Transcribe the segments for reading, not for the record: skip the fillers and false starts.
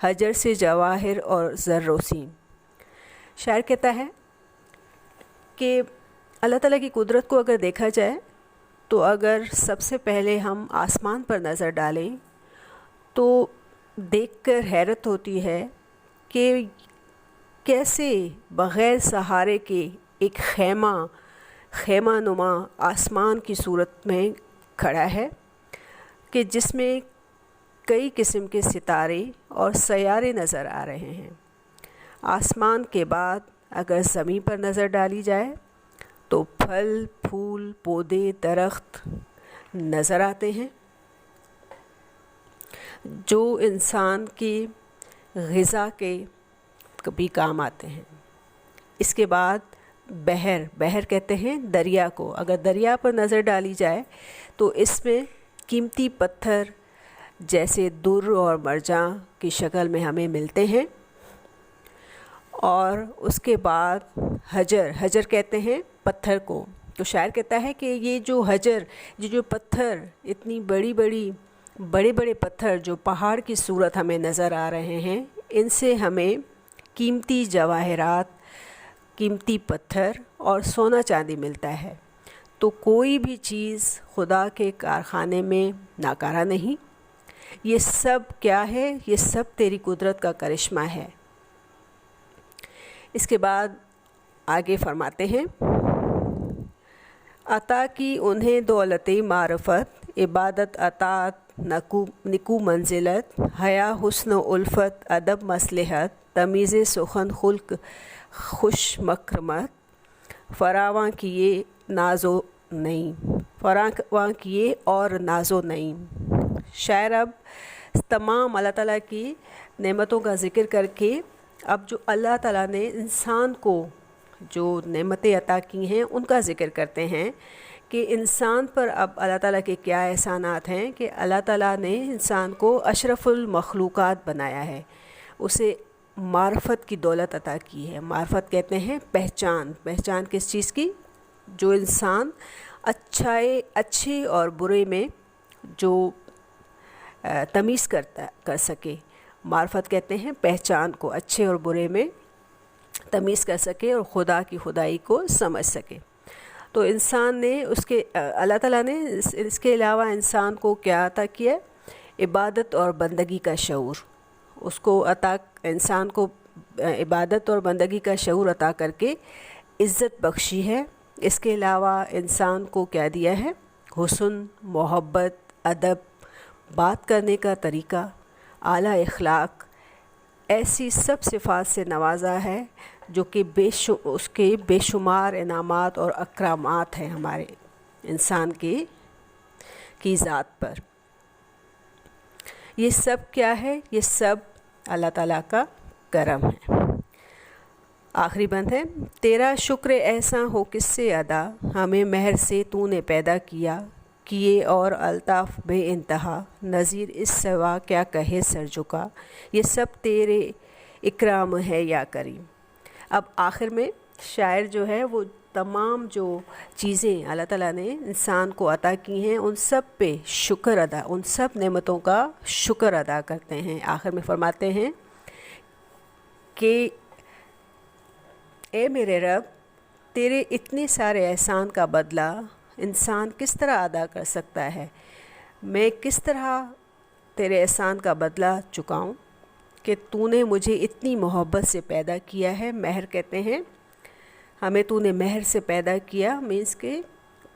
حجر سے جواہر اور زر و سیم۔ شاعر کہتا ہے کہ اللہ تعالیٰ کی قدرت کو اگر دیکھا جائے تو اگر سب سے پہلے ہم آسمان پر نظر ڈالیں تو دیکھ کر حیرت ہوتی ہے کہ کیسے بغیر سہارے کے ایک خیمہ نما آسمان کی صورت میں کھڑا ہے کہ جس میں کئی قسم کے ستارے اور سیارے نظر آ رہے ہیں۔ آسمان کے بعد اگر زمین پر نظر ڈالی جائے تو پھل پھول پودے درخت نظر آتے ہیں جو انسان کی غذا کے بھی کام آتے ہیں۔ اس کے بعد بحر کہتے ہیں دریا کو، اگر دریا پر نظر ڈالی جائے تو اس میں قیمتی پتھر جیسے در اور مرجان کی شکل میں ہمیں ملتے ہیں۔ اور اس کے بعد حجر کہتے ہیں پتھر کو۔ تو شاعر کہتا ہے کہ یہ جو پتھر اتنی بڑے پتھر جو پہاڑ کی صورت ہمیں نظر آ رہے ہیں، ان سے ہمیں قیمتی جواہرات، قیمتی پتھر اور سونا چاندی ملتا ہے۔ تو کوئی بھی چیز خدا کے کارخانے میں ناکارہ نہیں۔ یہ سب کیا ہے؟ یہ سب تیری قدرت کا کرشمہ ہے۔ اس کے بعد آگے فرماتے ہیں، عطا کی انہیں دولت معرفت، عبادت اطاعت نکو منزلت، حیا حسن و الفت ادب مصلحت، تمیز سخن خلق خوش مکرمت، فراواں کیے اور ناز و نعیم۔ شاعر اب تمام اللہ تعالیٰ کی نعمتوں کا ذکر کر کے اب جو اللہ تعالیٰ نے انسان کو جو نعمتیں عطا کی ہیں ان کا ذکر کرتے ہیں کہ انسان پر اب اللہ تعالیٰ کے کیا احسانات ہیں کہ اللہ تعالیٰ نے انسان کو اشرف المخلوقات بنایا ہے، اسے معرفت کی دولت عطا کی ہے۔ معرفت کہتے ہیں پہچان کس چیز کی؟ جو انسان اچھے اور برے میں جو تمیز کر سکے، معرفت کہتے ہیں پہچان کو، اچھے اور برے میں تمیز کر سکے اور خدا کی خدائی کو سمجھ سکے۔ تو انسان نے اللہ تعالیٰ نے اس کے علاوہ انسان کو کیا عطا کیا؟ عبادت اور بندگی کا شعور۔ انسان کو عبادت اور بندگی کا شعور عطا کر کے عزت بخشی ہے۔ اس کے علاوہ انسان کو کیا دیا ہے؟ حسن، محبت، ادب، بات کرنے کا طریقہ، اعلیٰ اخلاق، ایسی سب صفات سے نوازا ہے جو کہ اس کے بے شمار انعامات اور اکرامات ہیں ہمارے انسان کی ذات پر۔ یہ سب کیا ہے؟ یہ سب اللہ تعالیٰ کا کرم ہے۔ آخری بند ہے، تیرا شکر ایسا ہو کس سے ادا، ہمیں مہر سے تو نے پیدا کیے اور الطاف بے انتہا، نظیر اس سوا کیا کہے سر جھکا، یہ سب تیرے اکرام ہے یا کریم۔ اب آخر میں شاعر جو ہے وہ تمام جو چیزیں اللہ تعالیٰ نے انسان کو عطا کی ہیں ان سب پہ ان سب نعمتوں کا شکر ادا کرتے ہیں۔ آخر میں فرماتے ہیں کہ اے میرے رب، تیرے اتنے سارے احسان کا بدلہ انسان کس طرح ادا کر سکتا ہے؟ میں کس طرح تیرے احسان کا بدلہ چکاؤں کہ تو نے مجھے اتنی محبت سے پیدا کیا ہے۔ مہر کہتے ہیں ہمیں تو نے مہر سے پیدا کیا، مینس کہ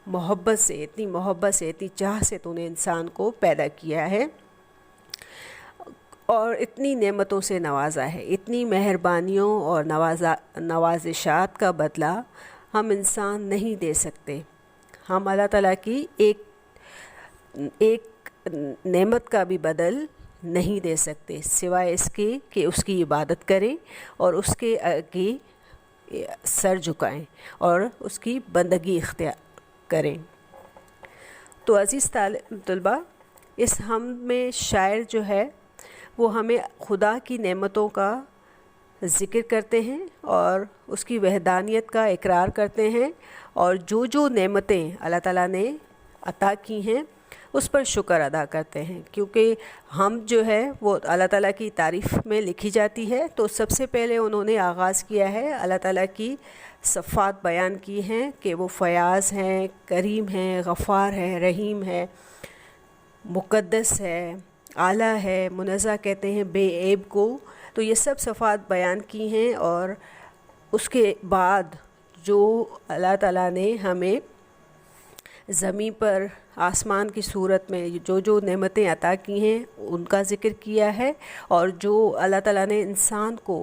محبت سے، اتنی چاہ سے تو نے انسان کو پیدا کیا ہے اور اتنی نعمتوں سے نوازا ہے۔ اتنی مہربانیوں اور نوازشات کا بدلہ ہم انسان نہیں دے سکتے۔ ہم اللہ تعالیٰ کی ایک نعمت کا بھی بدل نہیں دے سکتے سوائے اس کے کہ اس کی عبادت کریں اور اس کے آگے سر جھکائیں اور اس کی بندگی اختیار کریں۔ تو عزیز طلبہ، اس ہم میں شاعر جو ہے وہ ہمیں خدا کی نعمتوں کا ذکر کرتے ہیں اور اس کی وحدانیت کا اقرار کرتے ہیں، اور جو نعمتیں اللہ تعالیٰ نے عطا کی ہیں اس پر شکر ادا کرتے ہیں، کیونکہ ہم جو ہے وہ اللہ تعالیٰ کی تعریف میں لکھی جاتی ہے۔ تو سب سے پہلے انہوں نے آغاز کیا ہے اللہ تعالیٰ کی صفات بیان کی ہیں کہ وہ فیاض ہیں، کریم ہیں، غفار ہے، رحیم ہے، مقدس ہے، اعلیٰ ہے، منزہ کہتے ہیں بے عیب کو۔ تو یہ سب صفات بیان کی ہیں، اور اس کے بعد جو اللہ تعالیٰ نے ہمیں زمین پر آسمان کی صورت میں جو نعمتیں عطا کی ہیں ان کا ذکر کیا ہے، اور جو اللہ تعالیٰ نے انسان کو